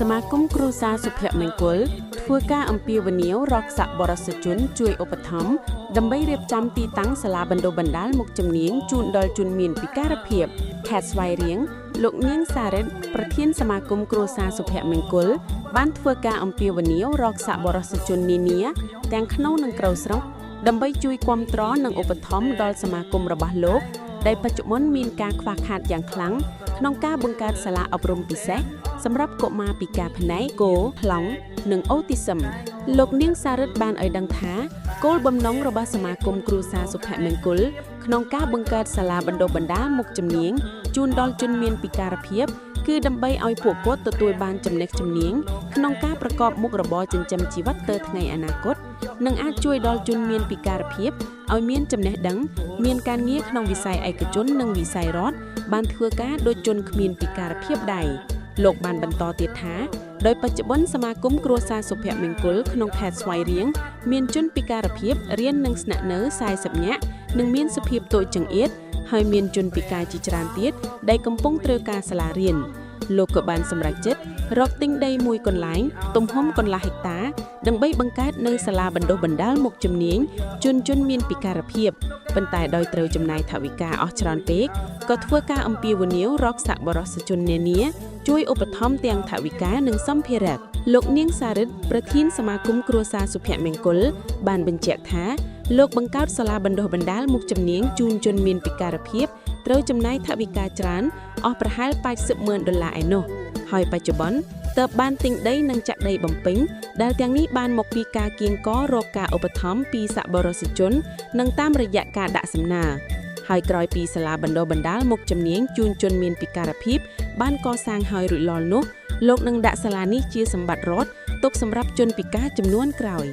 សមាគមគ្រួសារសុភមង្គលធ្វើការអំពាវនាវរកសប្បុរសជនជួយឧបត្ថម្ភដើម្បីរៀបចំទីតាំងសាលាបណ្ដុះបណ្ដាលមុខជំនាញជូនដល់ជនមានពិការភាពខេត្តស្វាយរៀងលោកនាងសារិតប្រធានសមាគមគ្រួសារសុភមង្គលបានធ្វើការអំពាវនាវរកសប្បុរសជននានាទាំងក្នុងនិងក្រៅស្រុកដើម្បីជួយគាំទ្រនិងឧបត្ថម្ភដល់សមាគមរបស់លោកដែលបច្ចុប្បន្នមានការខ្វះខាតយ៉ាងខ្លាំងក្នុងការបង្កើតសាលាអប់រំពិសេសសម្រាប់កុមារពិការភ្នែកគោប្លង់និងអូទីសឹមលោកនាងសារិតបានឲ្យដឹងថាគោលបំណងរបស់សមាគមគ្រួសារសុភមង្គលក្នុងការបង្កើតសាលាបណ្ដុះបណ្ដាលមុខជំនាញជូនដល់ជនមានពិការភាពគឺដើម្បីឲ្យពួកគាត់ទទួលបានចំណេះជំនាញក្នុងការប្រកបមុខរបរចិញ្ចឹមជីវិតទៅថ្ងៃអនាគតនិងអាចជួយដល់ជនមានពិការភាពឲ្យមានចំណេះដឹងមានការងារក្នុងវិស័យឯកជននិងវិស័យរដ្ឋបានធ្វើការដូចជនគ្មានពិការភាពដែរលោកបានបន្តទៀតថាដោយបច្ចុប្បន្នសមាគមគ្រួសារសុភមង្គលក្នុងខេត្តស្វាយរៀងមានជនពិការភាពរៀននិងស្នាក់នៅ40នាក់និងមានសភាពតូចចង្អៀតហើយមានជនពិការជាច្រើនទៀតដែលកំពុងត្រូវការសាលារៀនលោកក៏បានសម្រេចចិត្តរកទិញដីមួយកន្លែងទំហំកន្លះហិកតាដើម្បីបង្កើតនៅសាលាបណ្ដុះបណ្ដាលមុខជំនាញជនមានពិការភាពប៉ុន្តែដោយត្រូវចំណាយថវិកាអស់ច្រើនពេកក៏ធ្វើការអំពាវនាវរកសប្បុរសជននានាជួយឧបត្ថម្ភទាំងថវិកានិងសម្ភារៈលោកនាងសារិតប្រធានសមាគមគ្រួសារសុភមង្គលបានបញ្ជាក់ថាលោកបង្កើតសាលាបណ្ដុះបណ្ដាលមុខជំនាញជូនជនមានពិការភាពត្រូវចំណាយថវិកាច្រើនអស់ប្រហែល$80,000ឯណោះហើយបច្ចុប្បន្នទើបបានទិញដីនិងចាក់ដីបំពេញដែលទាំងនេះបានមកពីការគៀងគររកការឧបត្ថម្ភពីសប្បុរសជននិងតាមរយៈការដាក់សំណើហើយក្រោយពីសាលាបណ្ដុះបណ្ដាលមុខជំនាញជូនជនមានពិការភាពបានកសាងហើយរួចរាល់នោះលោកនឹងដាក់សាលានេះជាសម្បត្តិរដ្ឋទុកសម្រាប់ជនពិការចំនួនក្រោយ